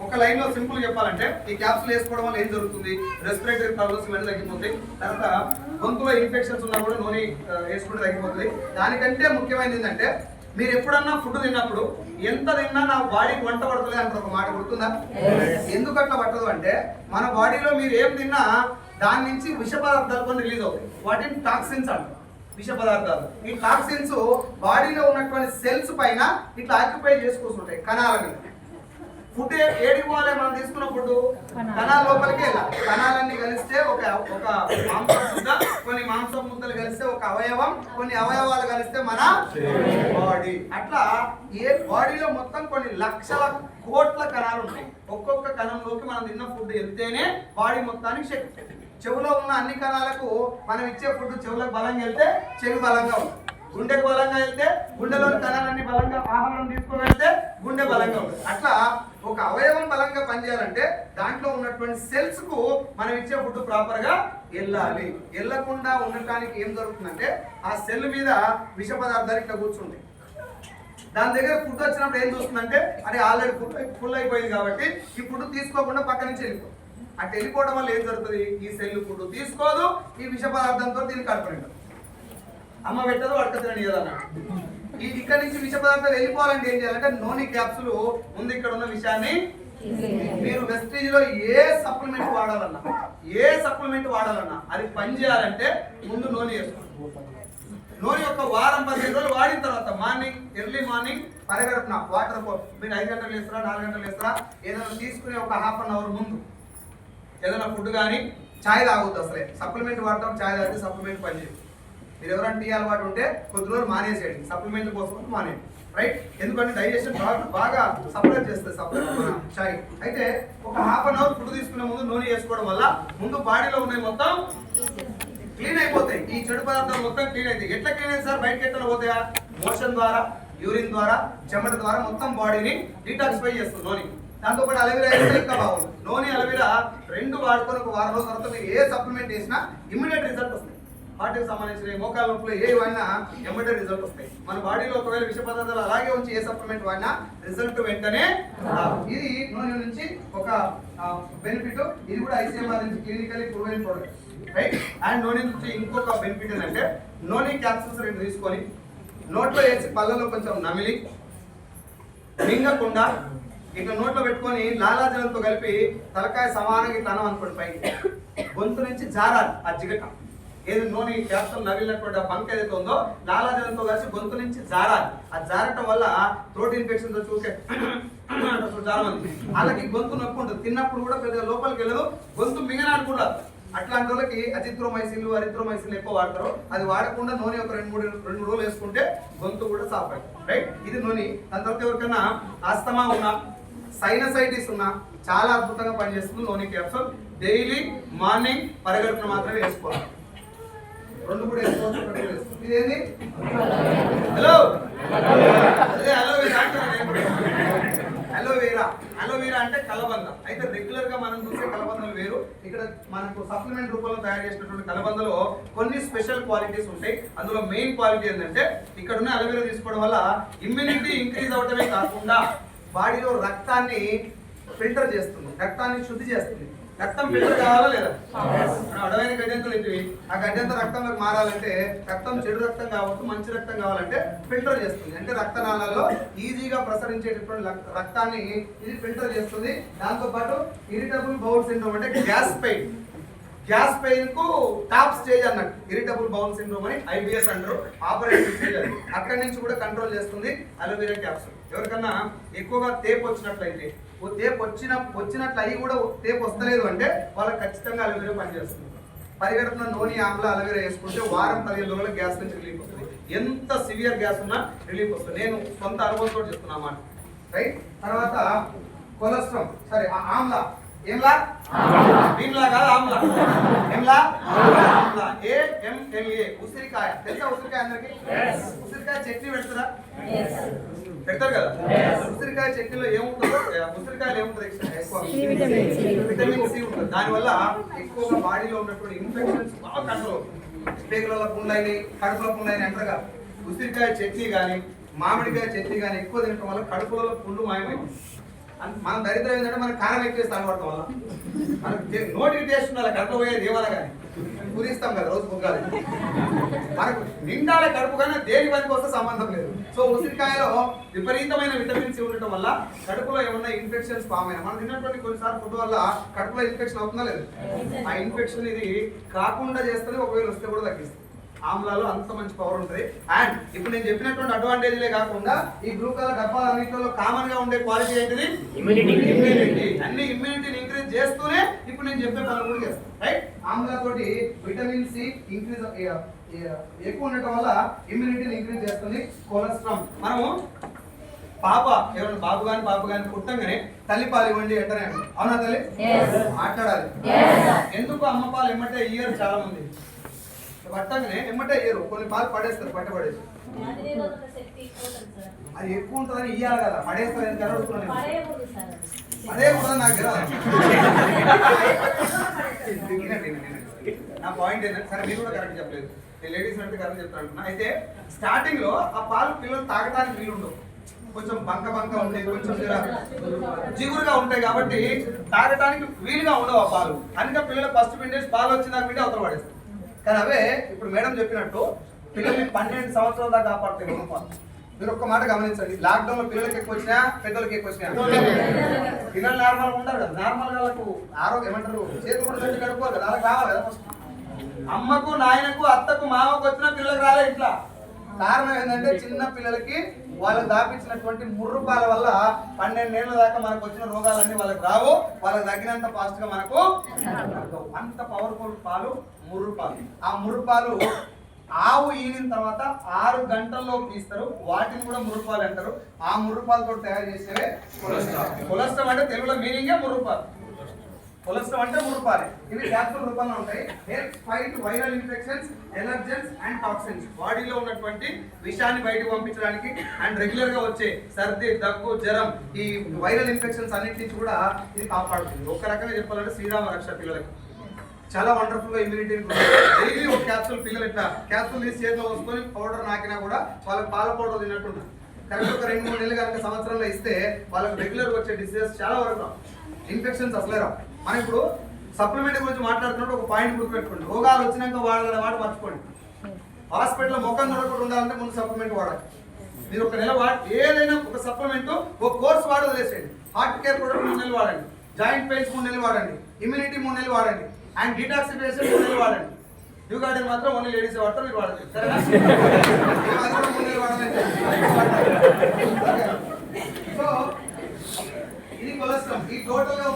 ఒక లైన్ లో సింపుల్ చెప్పాలంటే ఈ క్యాప్సుల్ వేసుకోవడం వల్ల ఏం జరుగుతుంది, రెస్పిరేటరీ ప్రాబ్లమ్స్ ఇవన్నీ తగ్గిపోతాయి. తర్వాత గొంతులో ఇన్ఫెక్షన్స్ ఉన్నా కూడా నూనె వేసుకుంటే తగ్గిపోతుంది. దానికంటే ముఖ్యమైనది ఏంటంటే మీరు ఎప్పుడన్నా ఫుడ్ తిన్నప్పుడు ఎంత తిన్నా నా బాడీకి వంట పడుతుంది అంటారు, ఒక మాట గుర్తుందా? ఎందుకు అట్లా పట్టదు అంటే మన బాడీలో మీరు ఏం తిన్నా దాని నుంచి విష పదార్థాలు కొన్ని రిలీజ్ అవుతాయి. వాటిని టాక్సిన్స్ అంటారు, విష పదార్థాలు. ఈ టాక్సిన్స్ బాడీలో ఉన్నటువంటి సెల్స్ పైన ఇట్లా ఆక్యుపై చేసుకుంటుంటాయి, కణాల మీద. ఫుడ్ ఏడికి పోవాలి, మనం తీసుకున్న ఫుడ్ కణాల లోపలికి వెళ్ళాలి. కణాలన్నీ కలిస్తే ఒక మాంసం ముద్ద, కొన్ని మాంసం ముద్దలు కలిస్తే ఒక అవయవం, కొన్ని అవయవాలు కలిస్తే మన బాడీ. అట్లా ఏ బాడీలో మొత్తం కొన్ని లక్షల కోట్ల కణాలు ఉంటాయి. ఒక్కొక్క కణంలోకి మనం తిన్న ఫుడ్ వెళ్తేనే బాడీ మొత్తానికి శక్తి. చెవులో ఉన్న అన్ని కణాలకు మనం ఇచ్చే ఫుడ్ చెవులకు బలంగా వెళ్తే చెవి బలంగా ఉంటుంది, గుండెకు బలంగా వెళ్తే గుండెలోని కణాలన్నీ బలంగా ఆహారం తీసుకుని వెళ్తే గుండె బలంగా ఉంటుంది. అట్లా ఒక అవయవం బలంగా పనిచేయాలంటే దాంట్లో ఉన్నటువంటి సెల్స్ కు మనం ఇచ్చే ఫుడ్ ప్రాపర్ గా వెళ్ళాలి. వెళ్ళకుండా ఉండటానికి ఏం జరుగుతుందంటే ఆ సెల్ మీద విష పదార్థాలు ఇట్లా కూర్చుంటాయి. దాని దగ్గర ఫుడ్ వచ్చినప్పుడు ఏం చూస్తుందంటే అది ఆల్రెడీ ఫుల్ అయిపోయింది కాబట్టి ఈ ఫుడ్ తీసుకోకుండా పక్క నుంచి వెళ్ళిపోతుంది. అటు వెళ్ళిపోవడం వల్ల ఏం జరుగుతుంది, ఈ సెల్ ఫుడ్ తీసుకోదు, ఈ విష పదార్థంతో దీన్ని కడుపునింటారు. అమ్మ పెట్టదు అడకతిరని కదా. ఇక్కడ నుంచి విష పదార్థాలు వెళ్ళిపోవాలంటే ఏం చేయాలంటే నూనె క్యాప్సులు ముందు ఇక్కడ ఉన్న విషయాన్ని మీరు వెస్టీజ్ లో ఏ సప్లిమెంట్ వాడాలన్నా అది పని చేయాలంటే ముందు నూనె వేసుకోండి. నూనె ఒక వారం 15 రోజులు వాడిన తర్వాత ఎర్లీ మార్నింగ్ పరిగెడుతున్నా వాటర్ మీరు 5 గంటలు వేస్తారా 4 గంటలు వేస్తారా ఏదైనా తీసుకునే ఒక ½ అన్ అవర్ ముందు ఏదైనా ఫుడ్ కానీ ఛాయ్ తాగొద్దు. అసలే సప్లిమెంట్ వాడటం, ఛాయ్ తాగితే సప్లిమెంట్ పనిచేయదు. మీరు ఎవరైనా టీ అలవాటు ఉంటే కొద్ది రోజులు మానేసేయండి, సప్లిమెంట్ కోసం మానేయండి, రైట్? ఎందుకంటే డైజెషన్ బాగా సప్లై చేస్తుంది మన ఛాయ్. అయితే ఒక ½ అన్ అవర్ ఫుడ్ తీసుకునే ముందు నూనె వేసుకోవడం వల్ల ముందు బాడీలో ఉన్నాయి మొత్తం క్లీన్ అయిపోతాయి. ఈ చెడు పదార్థాలు మొత్తం క్లీన్ అవుతాయి. ఎట్లా క్లీన్ అయింది సార్? బయటకి ఎట్లా పోతాయా? మోషన్ ద్వారా, యూరిన్ ద్వారా, చెమట ద్వారా మొత్తం బాడీని డీటాక్సిఫై చేస్తుంది నూనె. దాంతో పాటు అలోవెరా వేస్తే ఇంకా బాగుంది. నూనె అలోవెరా 2 వాడుకొని ఒక వారం రోజుల తర్వాత మీరు ఏ సప్లిమెంట్ వేసినా ఇమ్మీడియట్ రిజల్ట్ వస్తాయి. వాటికి సంబంధించిన మోకాల నొప్పులు ఏ వాడినా ఇమ్మీడియట్ రిజల్ట్ వస్తాయి. మన బాడీలో ఒకవేళ విష పదార్థాలు అలాగే ఉంచి ఏ సప్లిమెంట్ వాడినా రిజల్ట్ వెంటనే. ఇది నూనె నుంచి ఒక బెనిఫిట్. ఇది కూడా ICMR నుంచి clinically proven product, right? And నూనె నుంచి ఇంకొక బెనిఫిట్ ఏంటంటే నూనె క్యాప్సూల్స్ 2 తీసుకొని నోట్లో వేసి పళ్ళలో కొంచెం నమిలి మింగకుండా ఇట్లా నోట్లో పెట్టుకొని లాలాజలంతో కలిపి తలకాయ సమానంగా తనం అనుకోండి పైకి. గొంతు నుంచి జారాలి ఆ జిగట, ఏది నూనె క్యాప్సూల్ నవిలినటువంటి ఆ బంక్ ఏదైతే ఉందో లాలాజలంతో కలిసి గొంతు నుంచి జారాలి. ఆ జారటం వల్ల థ్రోట్ ఇన్ఫెక్షన్ తో చూసే చాలా మంది వాళ్ళకి గొంతు నొప్పి ఉంటుంది. తిన్నప్పుడు కూడా పెద్దగా లోపలికి వెళ్ళదు, గొంతు మింగనాడుకుంటారు. అట్లాంటి వాళ్ళకి అజిత్రోమైసిన్లు అరిత్రోమైసిన్లు ఎక్కువ వాడతారు. అది వాడకుండా నూనె ఒక 2-3 రోజులు వేసుకుంటే గొంతు కూడా సాఫ్ అవుతుంది, రైట్? ఇది నూనె. దాని తర్వాత ఎవరికైనా ఆస్తమా ఉన్నా, సైనసైటిస్ ఉన్నా చాలా అద్భుతంగా పనిచేస్తుంది నూనె క్యాప్సూల్. డైలీ మార్నింగ్ పరిగెడుపున మాత్రమే వేసుకోవాలి. 2 కూడా వేసుకోవచ్చు. ఇదేంది? హలో అదే అలోవెరా అంటే కలబంద. అయితే రెగ్యులర్ గా మనం చూసే కలబందలు వేరు. ఇక్కడ మనకు సప్లిమెంట్ రూపంలో తయారు చేసినటువంటి కలబందలో కొన్ని స్పెషల్ క్వాలిటీస్ ఉంటాయి. అందులో మెయిన్ క్వాలిటీ ఏంటంటే ఇక్కడ ఉన్న అలోవెరా తీసుకోవడం వల్ల ఇమ్యూనిటీ ఇంక్రీజ్ అవడమే కాకుండా బాడీలో రక్తాన్ని ఫిల్టర్ చేస్తుంది, రక్తాన్ని శుద్ధి చేస్తుంది. రక్తం ఫిల్టర్ కావాలా లేదా? అడవైన గడ్డంతలు ఇవి. ఆ గడ్డంత రక్తంలోకి మారాలంటే రక్తం చెడు రక్తం కావచ్చు, మంచి రక్తం కావాలంటే ఫిల్టర్ చేస్తుంది. అంటే రక్తనాళాల్లో ఈజీగా ప్రసరించేటటువంటి రక్తాన్ని ఇది ఫిల్టర్ చేస్తుంది. దాంతో పాటు ఇరిటబుల్ బౌల్ సిండ్రోమ్ అంటే గ్యాస్ పెయిన్ కు టాప్ స్టేజ్ అన్నట్టు ఇరిటబుల్ బౌల్ సిండ్రోమ్ అని IBS అంటారు. ఆపరేషన్ స్టేజ్ అది. అక్కడి నుంచి కూడా కంట్రోల్ చేస్తుంది అలోవెరా క్యాప్సూల్. ఎవరికన్నా ఎక్కువగా తేపు వచ్చినట్లయితే, తేపు వచ్చినట్లు అయ్యి కూడా తేపు వస్తలేదు అంటే వాళ్ళకి ఖచ్చితంగా అలోవెరా పనిచేస్తుంది. పరిగెడుతున్న నూనె ఆమ్ల అలోవెరా వేసుకుంటే వారం 15 రోజుల గ్యాస్ నుంచి రిలీఫ్ వస్తుంది. ఎంత సివియర్ గ్యాస్ ఉన్నా రిలీఫ్ వస్తుంది. నేను సొంత అనుభవంతో చెప్తున్నా అన్నమాట, రైట్? తర్వాత కొలెస్ట్రాల్, సరే ఆమ్లా, ఏంలా? భీమ్లా కాదు, ఆమ్లా. ఏంలా? ఆమ్లా. AMLA. ఉసిరికాయ తెలుసా? ఉసిరికాయ అందరికి ఉసిరికాయ చట్నీ పెడతారా? పెడతారు కదా. ఉసిరికాయ చట్నీలో ఏముంటుందో, ఉసిరికాయలు ఏముంటుంది? విటమిన్ C ఉంటుంది. దానివల్ల ఎక్కువగా బాడీలో ఉన్నటువంటి ఇన్ఫెక్షన్స్ బాగా కంట్రోల్. పేగులలో పుండ్లైన, కడుపులో పుండ్లైన అంటారు కదా. ఉసిరికాయ చట్నీ కానీ మామిడికాయ చట్నీ కానీ ఎక్కువ తినడం వల్ల కడుపులో పుండు మాయమైంది. మనం దరిద్రం ఏంటంటే మనకు కారం ఎక్కువ తాగబడతాం వల్ల మనకు నోటికి టేస్ట్ ఉండాలి, కడుపు పోయేది ఏమన్నా కానీ పూరిస్తాం కదా రోజు పొంగాలి, మనకు నిండాలి కడుపు కానీ దేని పనికి వస్తే సంబంధం లేదు. సో ఉసిరికాయలో విపరీతమైన విటమిన్ సి ఉండటం వల్ల కడుపులో ఏమన్నా ఇన్ఫెక్షన్స్ ఫామ్ అయినా మనం తిన్నటువంటి కొన్నిసార్లు ఫుడ్ వల్ల కడుపులో ఇన్ఫెక్షన్ అవుతుందా లేదు, ఆ ఇన్ఫెక్షన్ ఇది కాకుండా చేస్తుంది, ఒకవేళ వస్తే కూడా తగ్గిస్తుంది. ఆమ్లాలో అంత మంచి పవర్ ఉంటుంది. అండ్ ఇప్పుడు నేను చెప్పినటువంటి అడ్వాంటేజ్లే కాకుండా ఈ బ్లూ కలర్ డబ్బాలన్నింటిలో కామన్ గా ఉండే క్వాలిటీ ఏంటిది, ఇమ్యూనిటీ. అన్ని ఇమ్యూనిటీని ఇంక్రీజ్ చేస్తూనే ఇప్పుడు నేను చెప్పే పనులు కూడా చేస్తాను. రైట్, ఆమ్లా తోటి విటమిన్ సి ఇంక్రీజ్ ఎక్కువ ఉండటం వల్ల ఇమ్యూనిటీని ఇంక్రీజ్ చేస్తుంది. కొలెస్ట్రాల్ మనము పాప ఎవరైనా బాబు గాని పాప గాని పుట్టంగానే తల్లి పాలు ఇవ్వండి అంటారే, అవునా తల్లి? మాట్లాడాలి. ఎందుకు అమ్మ పాలు ఎమ్మటే ఇయ్యరు చాలా మంది, పట్టంగానే ఎమ్మటే ఇయ్యరు, కొన్ని పాలు పడేస్తారు, పట్టబడేసి అది ఎక్కువ ఉంటుందని ఇయ్యాలి కదా, పడేస్తారు ఎందుకు అడుగుతున్నాను. అదే కూడా నాకు తెలియదు. నా పాయింట్ ఏంటంటే, సరే మీరు కూడా కరెక్ట్ చెప్పలేదు, నేను లేడీస్ అంటే కరెక్ట్ చెప్తాను. అయితే స్టార్టింగ్ లో ఆ పాలు పిల్లలు తాగడానికి వీలుండవు, కొంచెం బంక ఉంటాయి, కొంచెం జిగురుగా ఉంటాయి, కాబట్టి తాగడానికి వీలుగా ఉండవు ఆ పాలు. అందుకే పిల్లలు ఫస్ట్ పిండేసి పాలు వచ్చిందాక పిండి అవతల పడేస్తారు. కానీ అవే ఇప్పుడు మేడం చెప్పినట్టు పిల్లల్ని 12 సంవత్సరాల దాకా కాపాడుతాయి పాలు. మీరు ఒక్క మాట గమనించండి, లాక్డౌన్ లో పిల్లలకి ఎక్కువ వచ్చినా పెద్దలకి ఎక్కువ వచ్చినా, పిల్లలు నార్మల్ ఉంటారు కదా, నార్మల్ వాళ్ళకు ఆరోగ్యం ఏమంటారు, చేతులు కూడా పెట్టి గడుపుకోరు కదా, అలా కావాలి కదా. ఫస్ట్ అమ్మకు నాయనకు అత్తకు మామకు వచ్చిన పిల్లలకు రాలే ఇట్లా. కారణం ఏంటంటే చిన్న పిల్లలకి వాళ్ళు దాపించినటువంటి ముర్రుపాల వల్ల 12 ఏళ్ళ దాకా మనకు వచ్చిన రోగాలన్నీ వాళ్ళకి రావు, వాళ్ళకి తగ్గినంత ఫాస్ట్ గా మనకు అంత పవర్ఫుల్ పాలు ముర్రుపాలు. ఆ ముర్రుపాలు ఆవు ఈనిన తర్వాత 6 గంటల్లో తీస్తారు, వాటిని కూడా ముర్రుపాలు అంటారు. ఆ ముర్రుపాలతో తయారు చేసేవే కొలెస్ట్రాల్. కొలెస్ట్రాల్ అంటే తెలుగులో మీనింగే ముర్రుపాలు. కొలెస్ట్రాల్ అంటే ముర్రుపాలు. ఇవి క్యాప్సూల్ రూపంలో ఉంటాయి. Helps fight viral infections, allergens and toxins. బాడీలో ఉన్నటువంటి విషాన్ని బయటకు పంపించడానికి అండ్ రెగ్యులర్ గా వచ్చే సర్ది, దగ్గు, జ్వరం, ఈ వైరల్ ఇన్ఫెక్షన్స్ అన్నిటి నుంచి కూడా ఇది కాపాడుతుంది. ఒక రకంగా చెప్పాలంటే శ్రీరామ రక్ష పిల్లలకి చాలా వండర్ఫుల్ గా ఇమ్యూనిటీ. డైలీ ఒక క్యాప్సూల్ పిల్లలు ఇట్లా క్యాప్సూల్ తీసి చేతిలో వసుకొని పౌడర్ నాకినా కూడా వాళ్ళకి పాల పౌడర్ తిన్నట్టుంటుంది. కరెక్ట్ ఒక 2-3 నెలలు కనుక సంవత్సరంలో ఇస్తే వాళ్ళకి రెగ్యులర్ వచ్చే డిసీజెస్ చాలా వరకు రావు, ఇన్ఫెక్షన్స్ అసలే రావు. మనం ఇప్పుడు సప్లిమెంట్ గురించి మాట్లాడుతున్నప్పుడు ఒక పాయింట్ గుర్తుపెట్టుకోండి, రోగాలు వచ్చినాక వాడాలనే మాట మర్చిపోండి. హాస్పిటల్లో ముఖం చూడకుండా ఉండాలంటే ముందు సప్లిమెంట్ వాడాలి. మీరు ఒక నెల ఏదైనా ఒక సప్లిమెంట్ ఒక కోర్స్ వాడి వదిలేసేయండి. హార్ట్ కేర్ ప్రొడక్ట్ 3 నెలలు వాడండి, జాయింట్ పెయిన్స్ 3 నెలలు వాడండి, ఇమ్యూనిటీ 3 నెలలు వాడండి, అండ్ డిటాక్సిఫికేషన్ 3 నెలలు వాడండి. యూ గార్డెన్ మాత్రం ఓన్లీ లేడీస్ వాడతారు, మీరు వాడదు, సరేనా? 3 నెలలు వాడాలని. సో ఇది కొలెస్ట్రాల్. ఈ టోటల్ గా